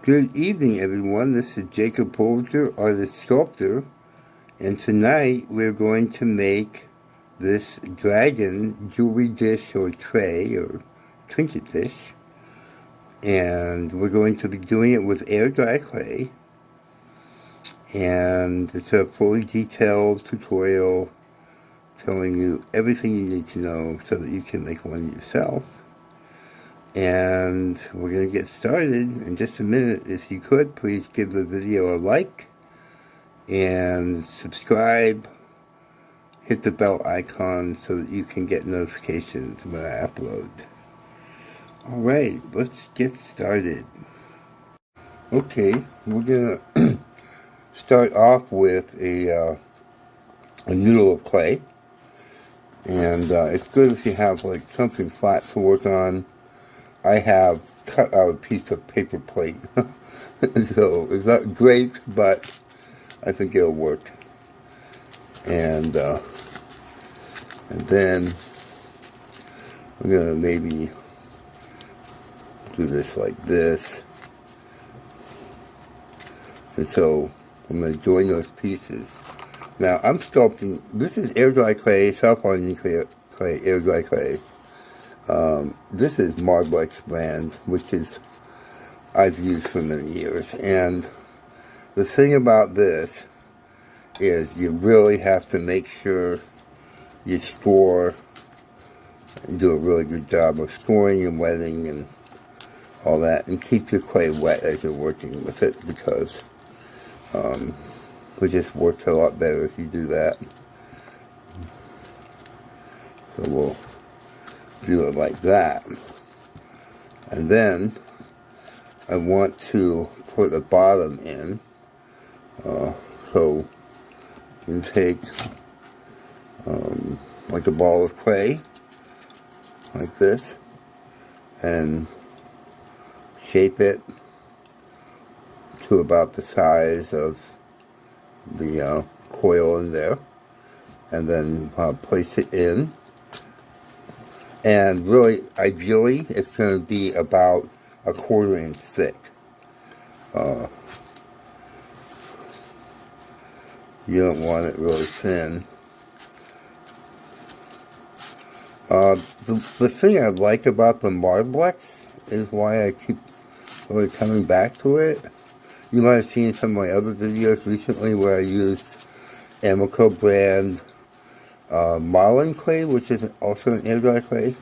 Good evening, everyone. This is Jacob Folger, artist sculptor, and tonight we're going to make this dragon jewelry dish or tray or trinket dish, and we're going to be doing it with air dry clay, and it's a fully detailed tutorial telling you everything you need to know so that you can make one yourself. And we're going to get started in just a minute. If you could, please give the video a like and subscribe. Hit the bell icon so that you can get notifications when I upload. Alright, let's get started. Okay, we're going to start off with a noodle of clay. And it's good if you have like something flat to work on. I have cut out a piece of paper plate, so it's not great, but I think it'll work. And then we're gonna maybe do this like this, and so I'm gonna join those pieces. Now I'm sculpting. This is air dry clay, self-bonding clay, air dry clay. This is Marblex brand, which is I've used for many years. And the thing about this is you really have to make sure you score and do a really good job of scoring and wetting and all that, and keep your clay wet as you're working with it, because it just works a lot better if you do that. So we'll do it like that, and then I want to put a bottom in, so you can take like a ball of clay like this and shape it to about the size of the coil in there, and then place it in. And really, ideally, it's going to be about a 1/4 inch thick. You don't want it really thin. The thing I like about the Marblex is why I keep really coming back to it. You might have seen some of my other videos recently where I used Amaco brand modeling clay, which is also an air dry clay.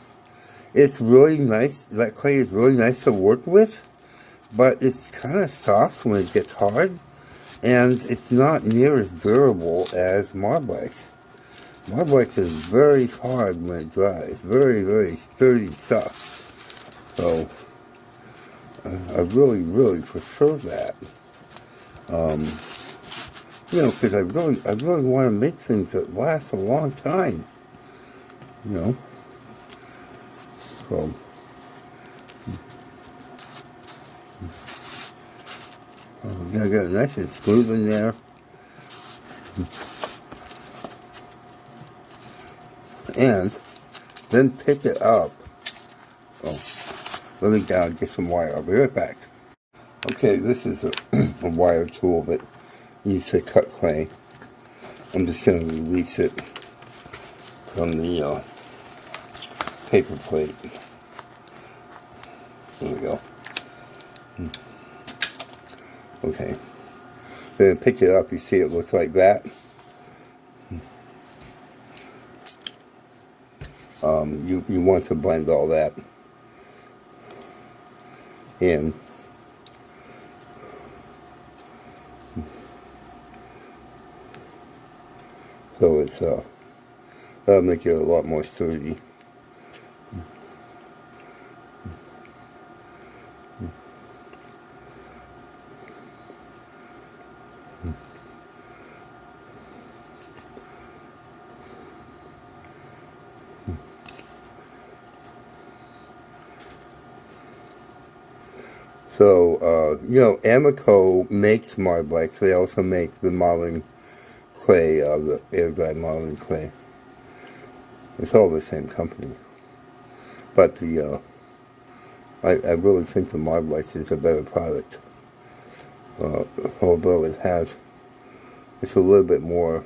It's really nice. That clay is really nice to work with, but it's kind of soft when it gets hard, and it's not near as durable as Marblex. Marblex is very hard when it dries, very, very sturdy stuff. So I really prefer that. Because I really want to make things that last a long time. So we're gonna get it nice and smooth in there. And then pick it up. Oh, let me get some wire. I'll be right back. Okay, this is a wire tool that used to cut clay. I'm just going to release it from the paper plate. There we go. Okay. Then pick it up. You see it looks like that. You want to blend all that in. So it's that'll make it a lot more sturdy. So Amaco makes Marblex. They also make the modeling clay, the air dry modeling clay. It's all the same company. But I really think the Marblex is a better product. although it's a little bit more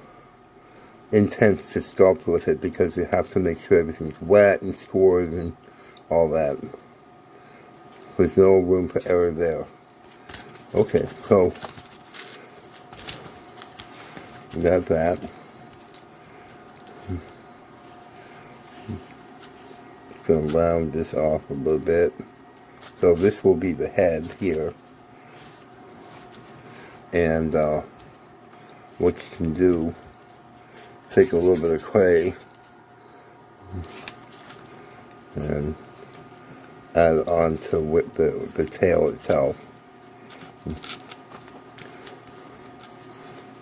intense to sculpt with it because you have to make sure everything's wet and scored and all that. There's no room for error there. Okay, so we got that. Just gonna round this off a little bit. So this will be the head here. And what you can do, take a little bit of clay and add on to the tail itself.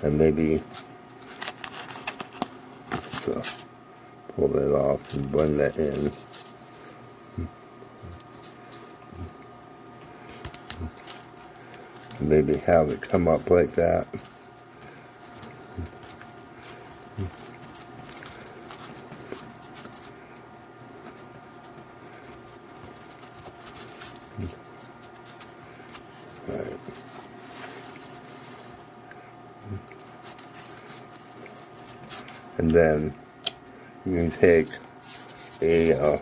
And maybe pull that off and blend that in. And maybe have it come up like that. Right. And then you can take a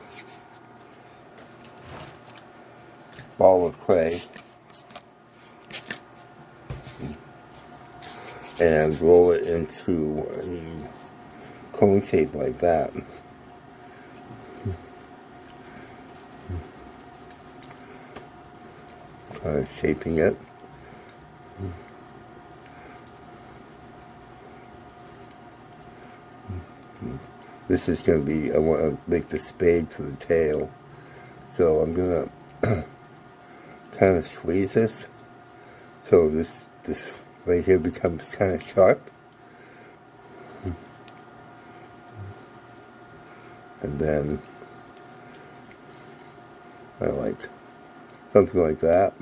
ball of clay and roll it into a cone shape like that. Kind of shaping it. This is going to be, I want to make the spade for the tail. So I'm going to kind of squeeze this. So this right here becomes kind of sharp. And then I like something like that.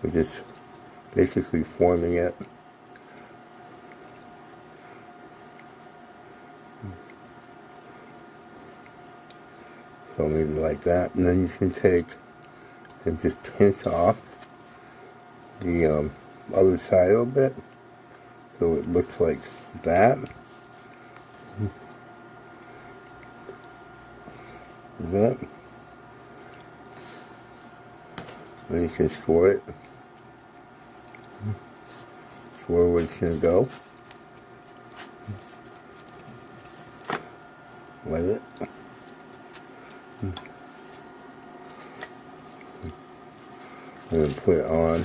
We're just basically forming it. So maybe like that, and then you can take and just pinch off the other side a little bit, so it looks like that. That. Then you can score it. Score where it's going to go. Let it. And then put it on.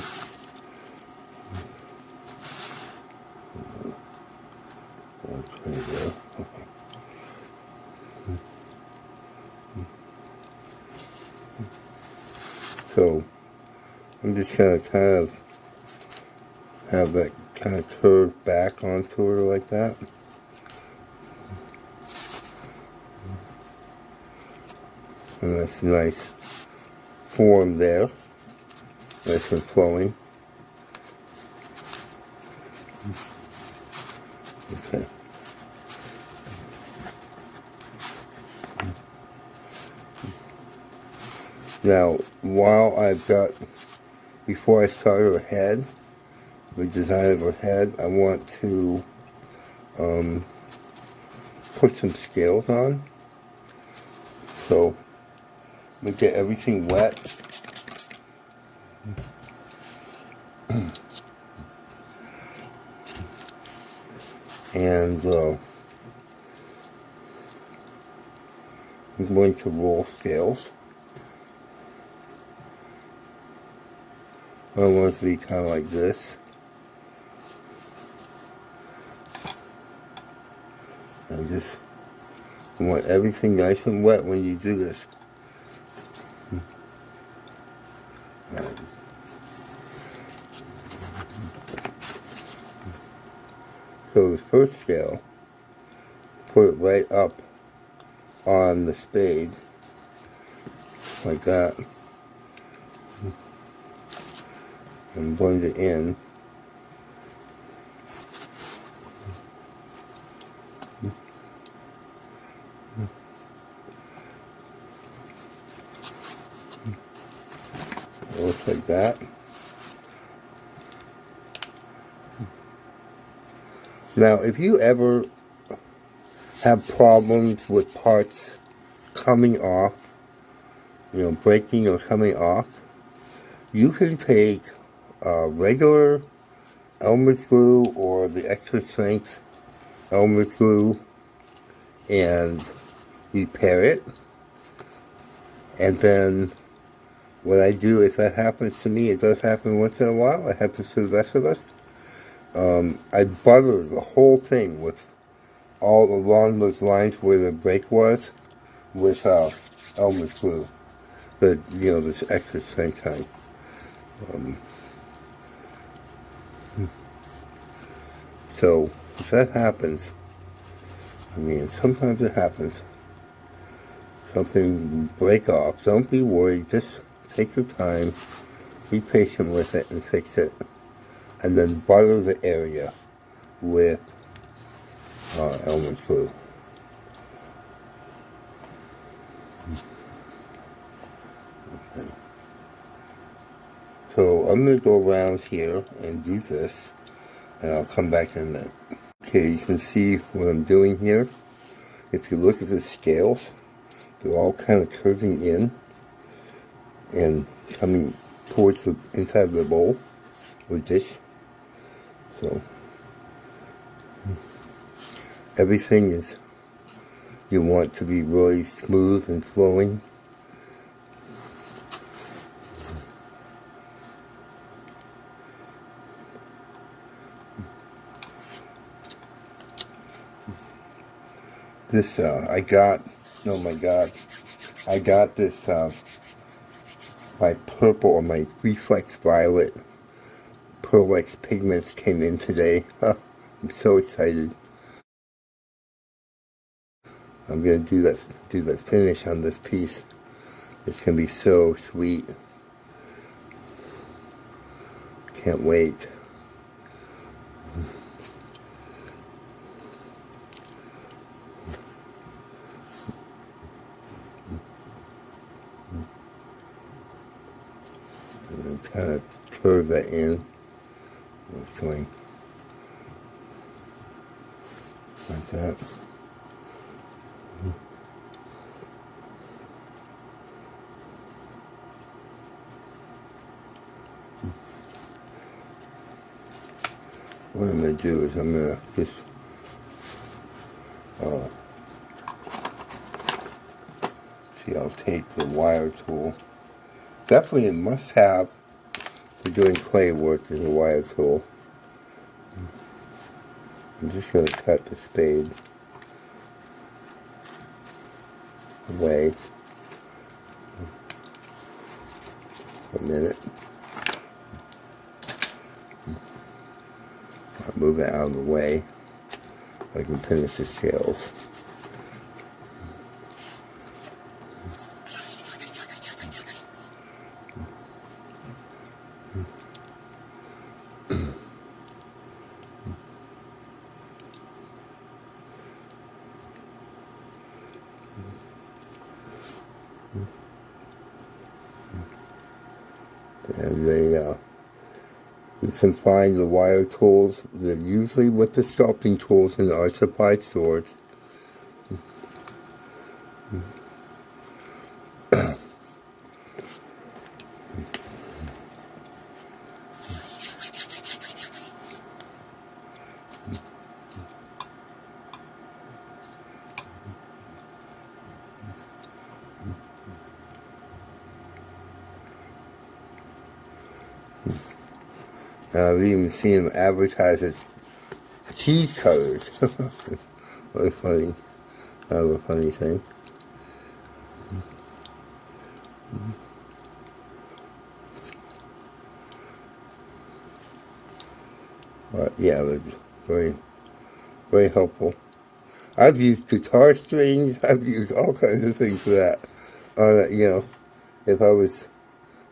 There you go. So I'm just going to kind of have that kind of curve back onto her like that. And that's a nice form there. Nice and flowing. Okay. Now, before I start her head, the design of her head, I want to put some scales on. So, I'm going to get everything wet. And I'm going to roll scales. I want it to be kind of like this. I want everything nice and wet when you do this. Right. So the first scale, put it right up on the spade, like that. and blend it in. It looks like that. Now, if you ever have problems with parts coming off, breaking or coming off, you can take regular Elmer's glue or the extra strength Elmer's glue and repair it. And then what I do, if that happens to me, it does happen once in a while, it happens to the rest of us, I butter the whole thing with all along those lines where the break was with Elmer's glue, this extra strength time. So if that happens, sometimes it happens, something break off, don't be worried, just take your time, be patient with it and fix it, and then butter the area with Elmer's glue. Okay. So I'm going to go around here and do this, and I'll come back in a minute. Okay, you can see what I'm doing here. If you look at the scales, they're all kind of curving in and coming towards the inside of the bowl or dish. So everything is, you want to be really smooth and flowing. This, I got this, my purple or my reflex violet Pearl X pigments came in today. I'm so excited. I'm going to do that finish on this piece. It's going to be so sweet. Can't wait. And kind of curve that in. It's going like that. What I'm going to do is I'm going to just see, I'll take the wire tool. Definitely a must-have for doing clay work is a wire tool. I'm just going to cut the spade away for a minute. I'll move it out of the way so I can finish the scales. And you can find the wire tools. They're usually with the sculpting tools in the art supply stores. I've even seen them advertise as cheese cutters. Really funny. Kind of a funny thing. But yeah, it's very, very helpful. I've used guitar strings. I've used all kinds of things for that. If I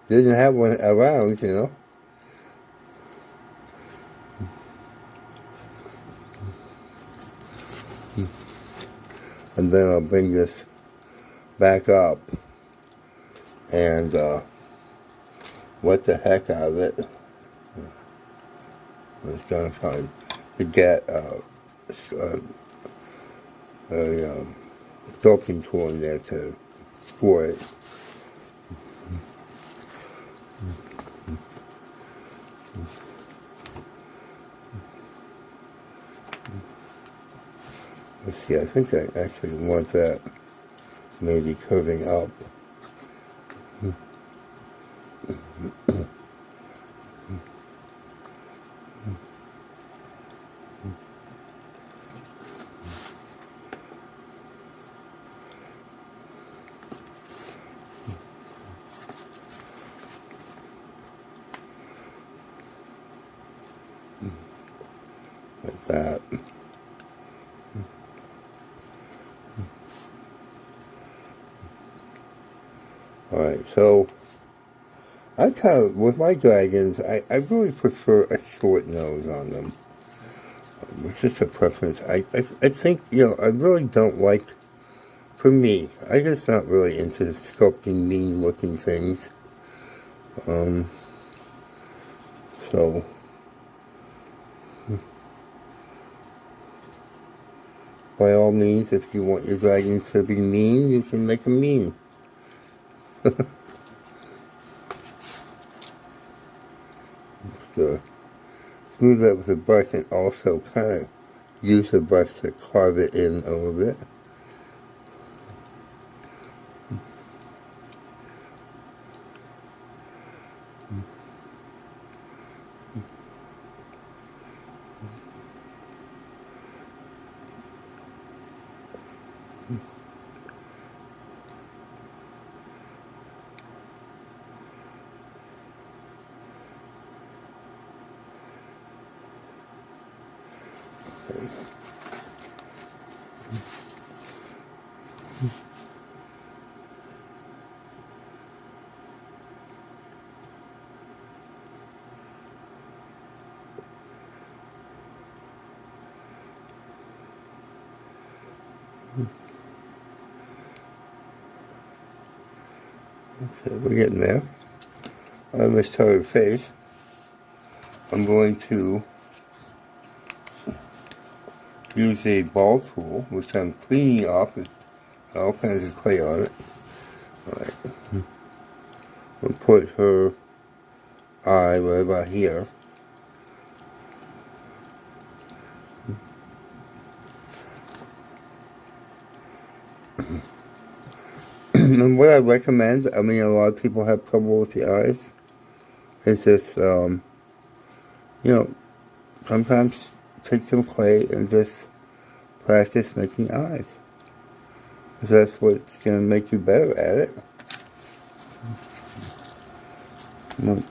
didn't have one around, And then I'll bring this back up and wet the heck out of it. It's done time to get a sculpting tool in there to score it. Let's see, I think I actually want that maybe curving up. Like that. Alright, so I kind of, with my dragons, I really prefer a short nose on them. It's just a preference. I think, I really don't like, for me, I'm just not really into sculpting mean looking things. So, by all means, if you want your dragons to be mean, you can make them mean. Smooth it with a brush and also kind of use the brush to carve it in a little bit. Okay, we're getting there. On this tired face, I'm going to use a ball tool, which I'm cleaning off with all kinds of clay on it. Alright. We'll put her eye right about here. And what I recommend, I mean, a lot of people have trouble with the eyes. It's just, sometimes take some clay and just practice making eyes. Because that's what's going to make you better at it.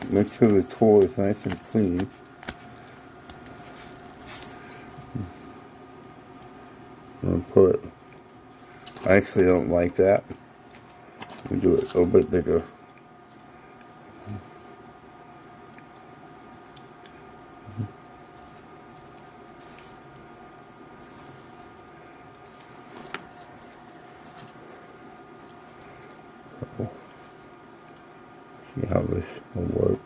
Make sure the tool is nice and clean. I actually don't like that. I'll do it a little bit bigger. See how this will work.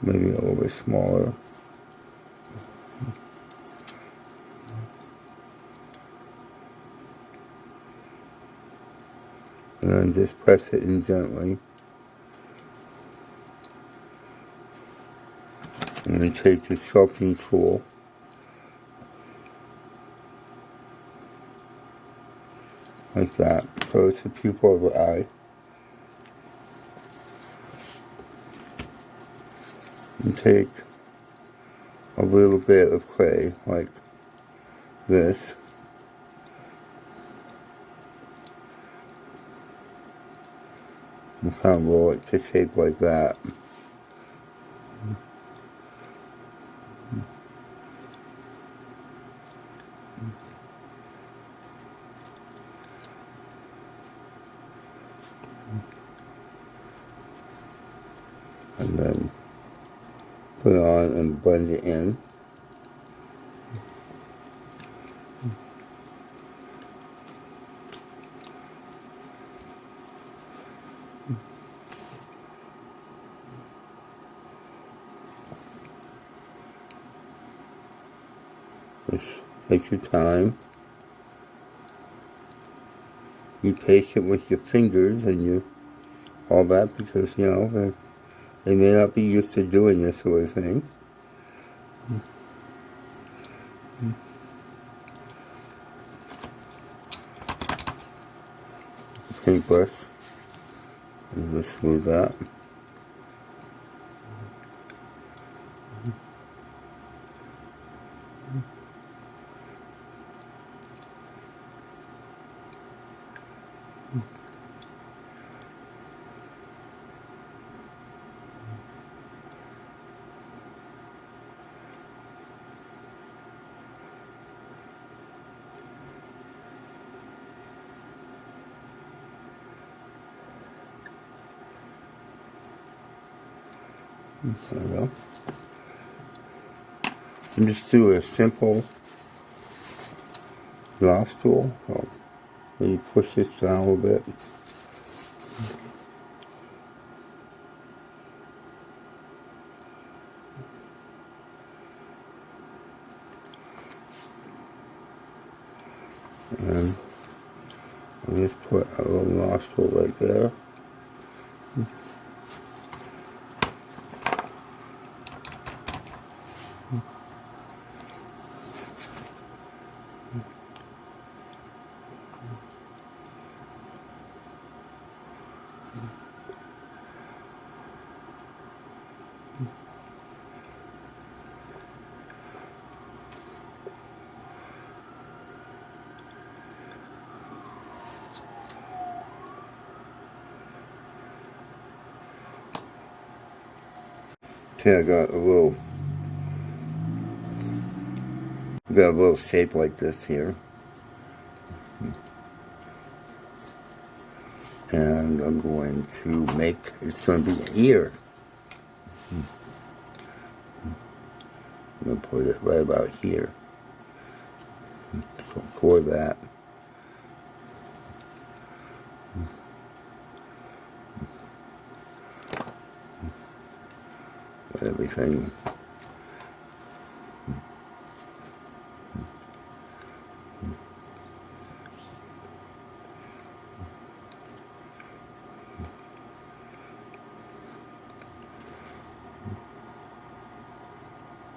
Maybe a little bit smaller. And then just press it in gently. And then take the sculpting tool. Like that. So it's the pupil of the eye. And take a little bit of clay, like this. And kind of roll it to shape like that. And then put it on and blend it in. Just take your time. Be patient with your fingers and all that, because, they may not be used to doing this sort of thing. Paintbrush, and just smooth that. There we go. And just do a simple nostril. So maybe push this down a little bit. And I'll just put a little nostril right there. Okay, I got a little shape like this here. And I'm going to it's going to be an ear. I'm going to put it right about here. So for that, everything.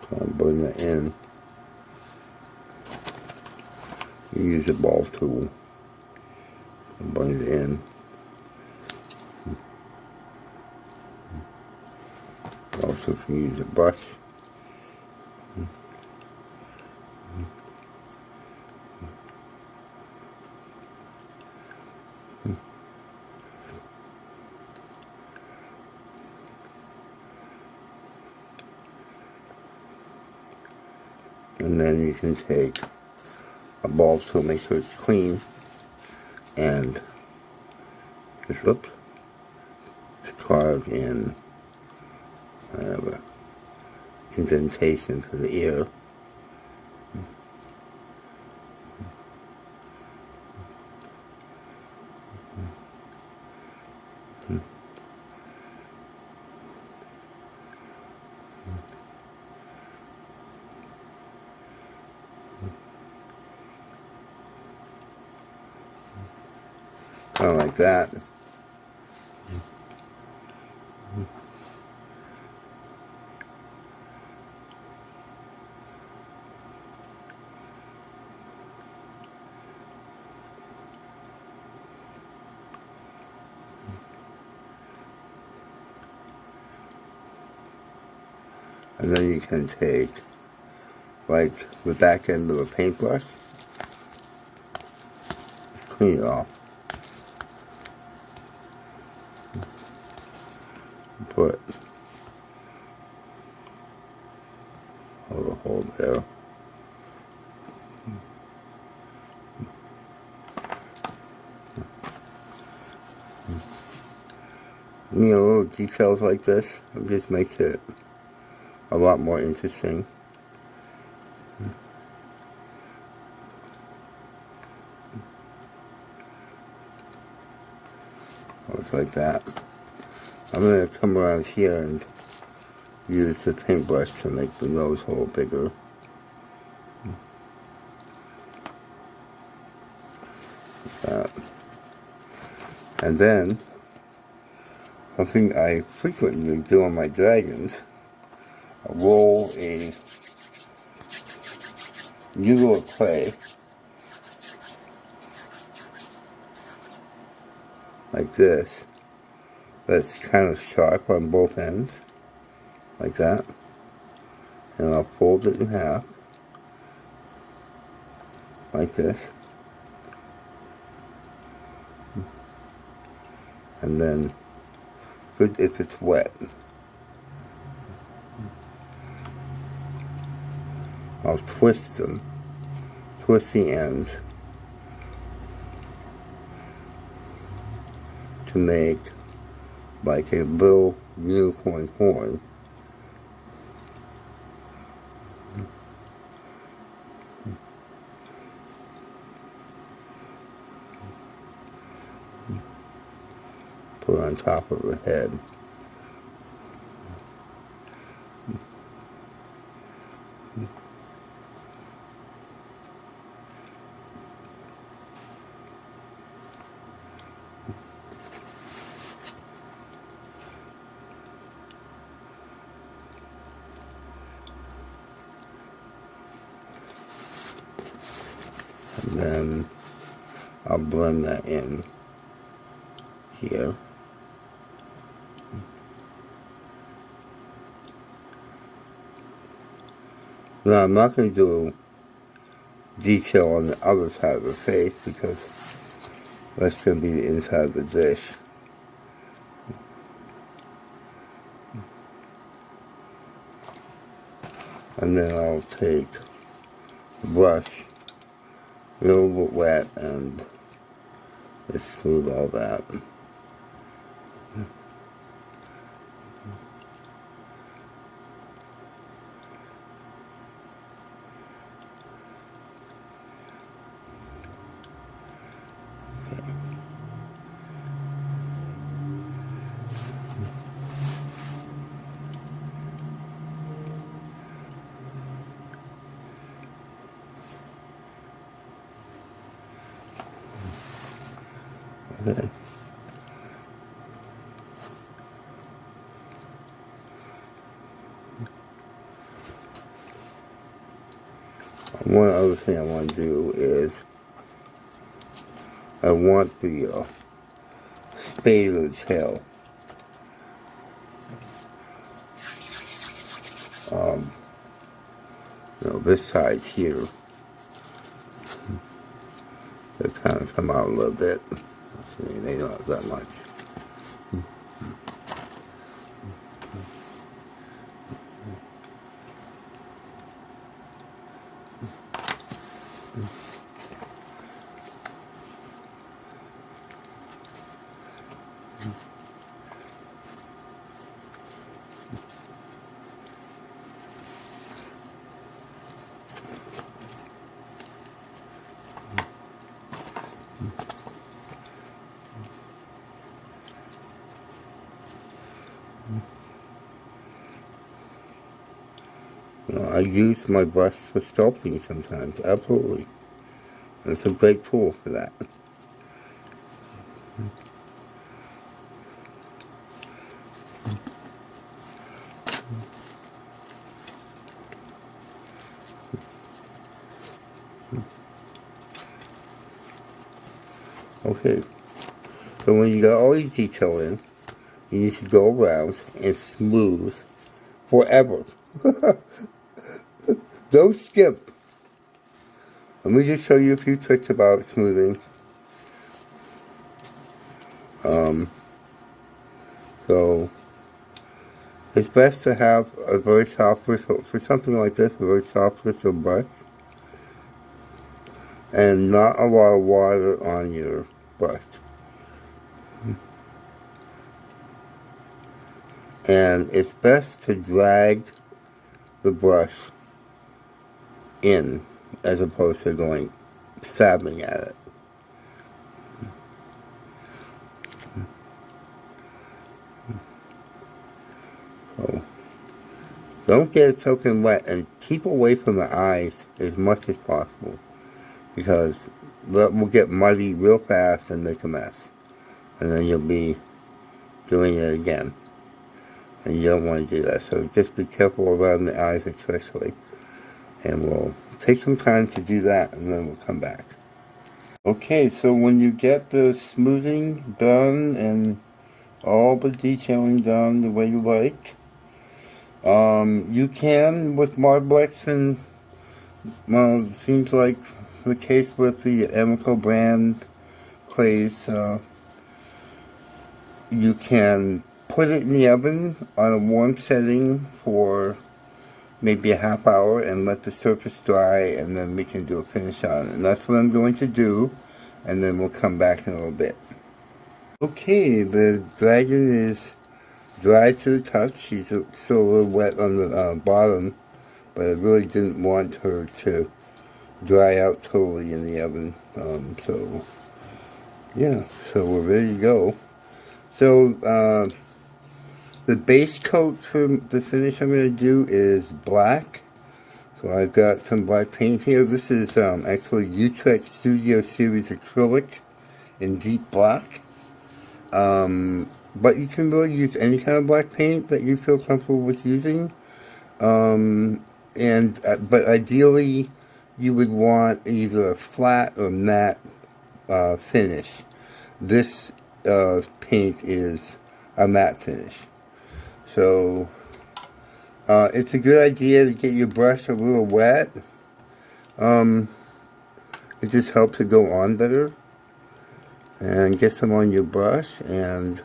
So I'm putting it in. You use a ball tool and bring it in. You also can use a brush. And then you can take a ball tool, make sure it's clean, and just carve in. I have an indentation for the ear. Kind of like that. And then you can take, like, the back end of a paintbrush, just clean it off. Put a little hole there. Little details like this, it just makes it a lot more interesting. Looks like that. I'm going to come around here and use the paintbrush to make the nose hole bigger. And then, something I frequently do on my dragons, I roll a noodle of clay, like this, that's kind of sharp on both ends, like that, and I'll fold it in half, like this, and then, good if it's wet, I'll twist the ends to make like a little unicorn horn. Put on top of her head. And then I'll blend that in here. Now I'm not going to do detail on the other side of the face because that's going to be the inside of the dish. And then I'll take the brush, a little bit wet, and just smooth all that. Okay. One other thing I want to do is I want the spade of the tail. This side here, they kind of come out a little bit. See, they don't have that much. I use my brush for sculpting sometimes, absolutely. And it's a great tool for that. Okay, so when you got all your detail in, you need to go around and smooth forever. Don't skimp. Let me just show you a few tricks about smoothing. So it's best to have a very soft bristle, for something like this, a very soft bristle brush, and not a lot of water on your brush. And it's best to drag the brush in as opposed to going stabbing at it. So don't get it soaking wet, and keep away from the eyes as much as possible, because that will get muddy real fast and make a mess. And then you'll be doing it again. And you don't want to do that. So just be careful around the eyes especially. And we'll take some time to do that, and then we'll come back. Okay, so when you get the smoothing done and all the detailing done the way you like, you can, with Marblex, and seems like the case with the Amaco brand clays, you can put it in the oven on a warm setting for maybe a half hour and let the surface dry, and then we can do a finish on it. And that's what I'm going to do, and then we'll come back in a little bit. Okay, the dragon is dry to the touch. She's still a little wet on the bottom, but I really didn't want her to dry out totally in the oven. So yeah, so we're ready to go. So the base coat for the finish I'm going to do is black. So I've got some black paint here. This is actually Utrecht Studio Series acrylic in deep black. But you can really use any kind of black paint that you feel comfortable with using. But ideally, you would want either a flat or matte finish. This paint is a matte finish. So it's a good idea to get your brush a little wet. It just helps it go on better. And get some on your brush and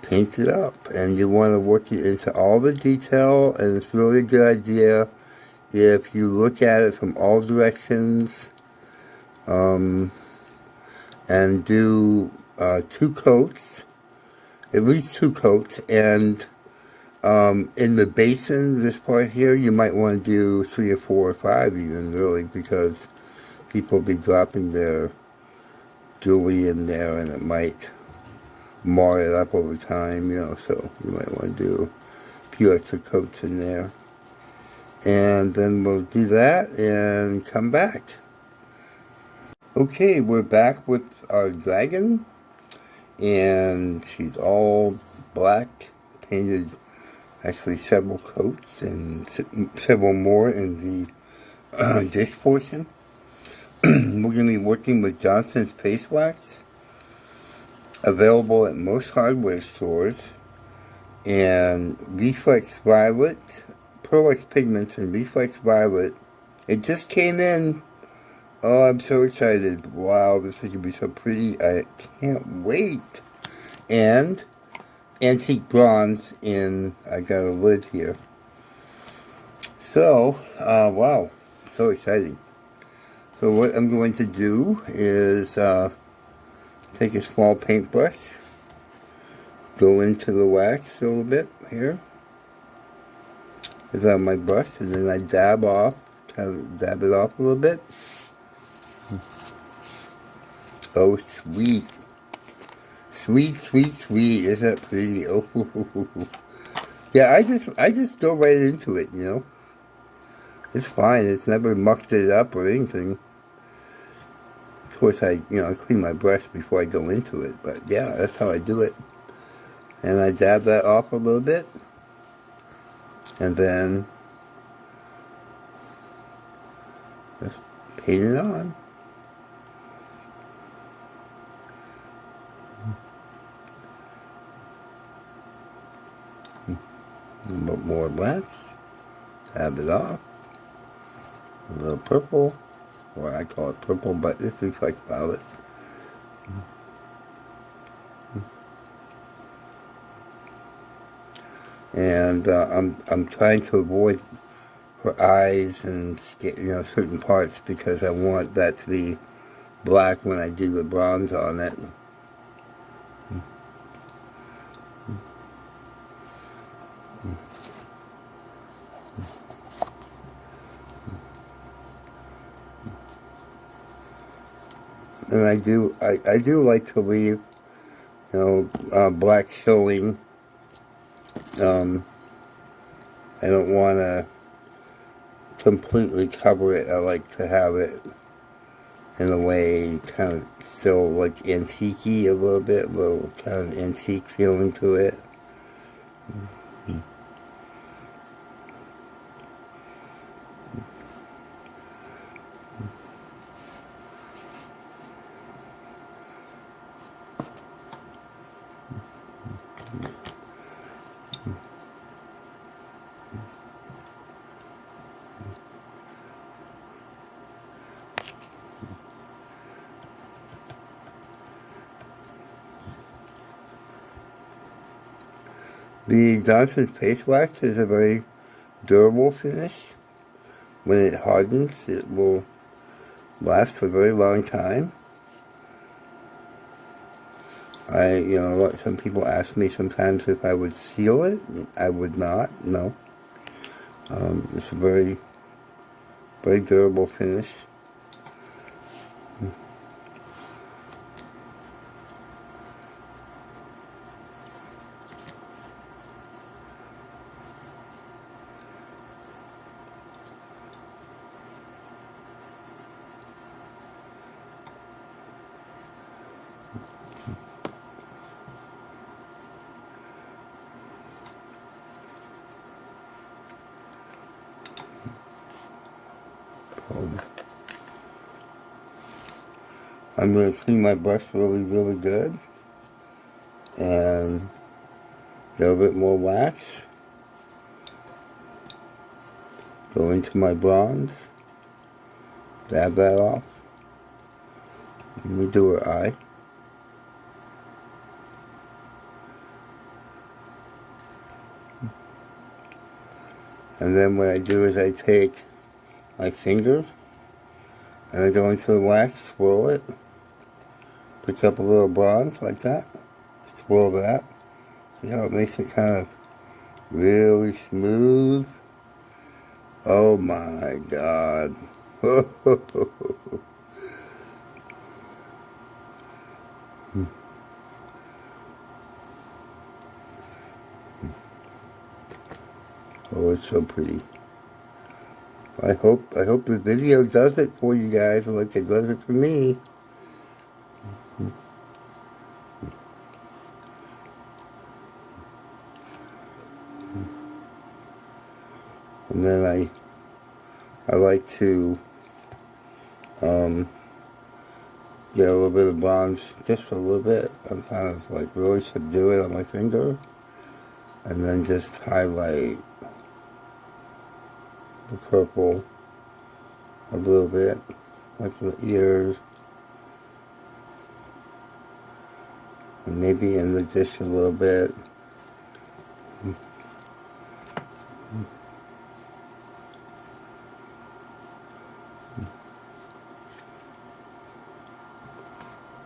paint it up. And you want to work it into all the detail, and it's really a good idea if you look at it from all directions, and do 2 coats, at least 2 coats, and in the basin, this part here, you might want to do 3 or 4 or 5 even, really, because people will be dropping their jewelry in there, and it might mar it up over time, so you might want to do a few extra coats in there. And then we'll do that and come back. Okay, we're back with our dragon, and she's all black, painted actually several coats and several more in the dish portion. We're going to be working with Johnson's Paste Wax, available at most hardware stores, and Reflex Violet, Pearl Pigments and Reflex Violet. It just came in. Oh, I'm so excited. Wow, this is going to be so pretty. I can't wait. And Antique Bronze in, I got a lid here. So, wow, so exciting. So what I'm going to do is take a small paintbrush, go into the wax a little bit here. Is on my brush, and then I dab it off a little bit. Oh, sweet. Sweet, sweet, sweet. Isn't that pretty? Oh, yeah, I just go right into it, It's fine. It's never mucked it up or anything. Of course, I clean my brush before I go into it, but yeah, that's how I do it. And I dab that off a little bit, and then just paint it on. A little more black, dab it off, a little purple, or I call it purple, but this looks like violet. And I'm trying to avoid her eyes and certain parts, because I want that to be black when I do the bronze on it. And I do like to leave, black showing. I don't want to completely cover it. I like to have it in a way, kind of still like antique-y a little bit, a little kind of antique feeling to it. The Johnson Face Wax is a very durable finish. When it hardens, it will last for a very long time. Some people ask me sometimes if I would seal it. I would not, no. It's a very, very durable finish. I'm going to clean my brush really, really good. And get a bit more wax. Go into my bronze. Dab that off. Let me do her eye. And then what I do is I take my finger and I go into the wax, swirl it, pick up a little bronze like that, swirl that. See how it makes it kind of really smooth? Oh my God. Oh, it's so pretty. I hope the video does it for you guys like it does it for me. And then I like to get a little bit of bronze, just a little bit. I'm kind of like really subdue it on my finger, and then just highlight the purple a little bit, like the ears, and maybe in the dish a little bit.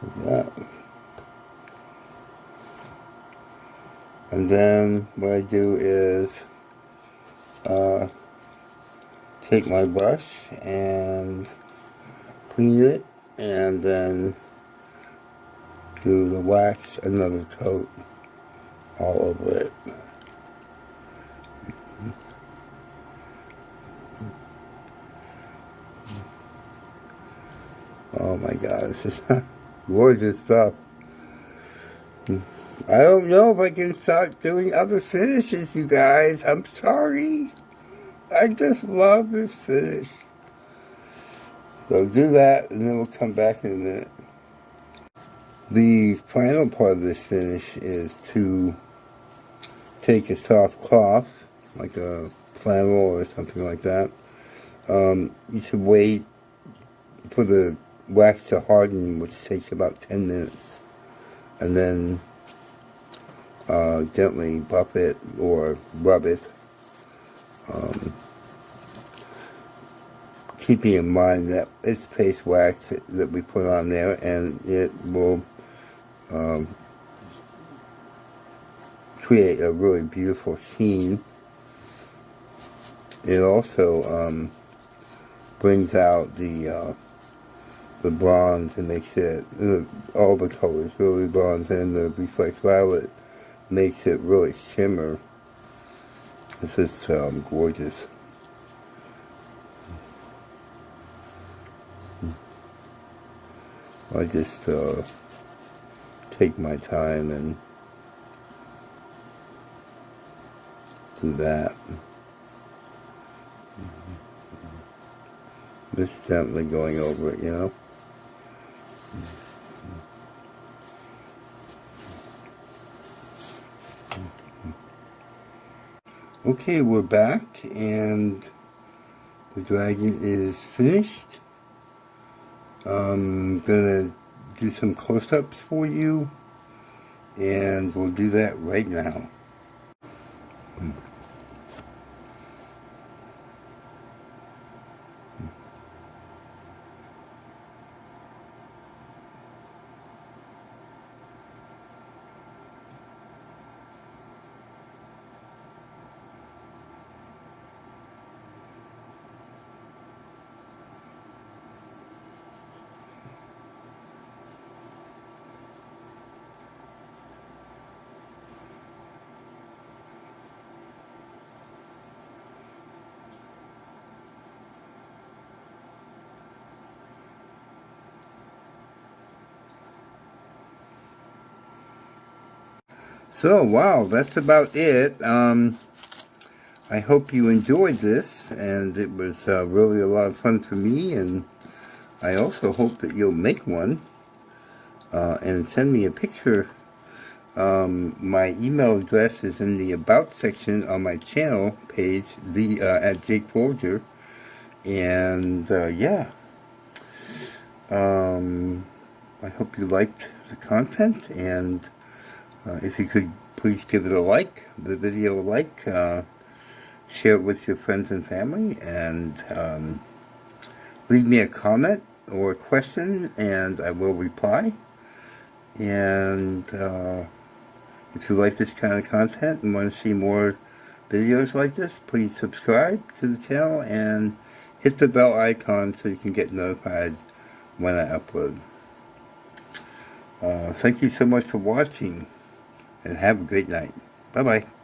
Like that. And then what I do is take my brush and clean it, and then do the wax another coat all over it. Oh my God, this is gorgeous stuff. I don't know if I can start doing other finishes, you guys. I'm sorry. I just love this finish. So do that, and then we'll come back in a minute. The final part of this finish is to take a soft cloth, like a flannel or something like that. You should wait for the wax to harden, which takes about 10 minutes. And then gently buff it or rub it. Keeping in mind that it's paste wax that we put on there, and it will create a really beautiful sheen. It also brings out the bronze and makes it, all the colors, really bronze and the reflex violet, makes it really shimmer. This is gorgeous. I just take my time and do that. Just gently going over it, you know. Okay, we're back, and the dragon is finished. I'm gonna do some close-ups for you, and we'll do that right now. So, wow, that's about it. I hope you enjoyed this, and it was really a lot of fun for me, and I also hope that you'll make one and send me a picture. My email address is in the About section on my channel page, at Jake Folger, and yeah. I hope you liked the content, and if you could please give it a like, the video a like, share it with your friends and family, and leave me a comment or a question, and I will reply. And if you like this kind of content and want to see more videos like this, please subscribe to the channel and hit the bell icon so you can get notified when I upload. Thank you so much for watching, and have a great night. Bye-bye.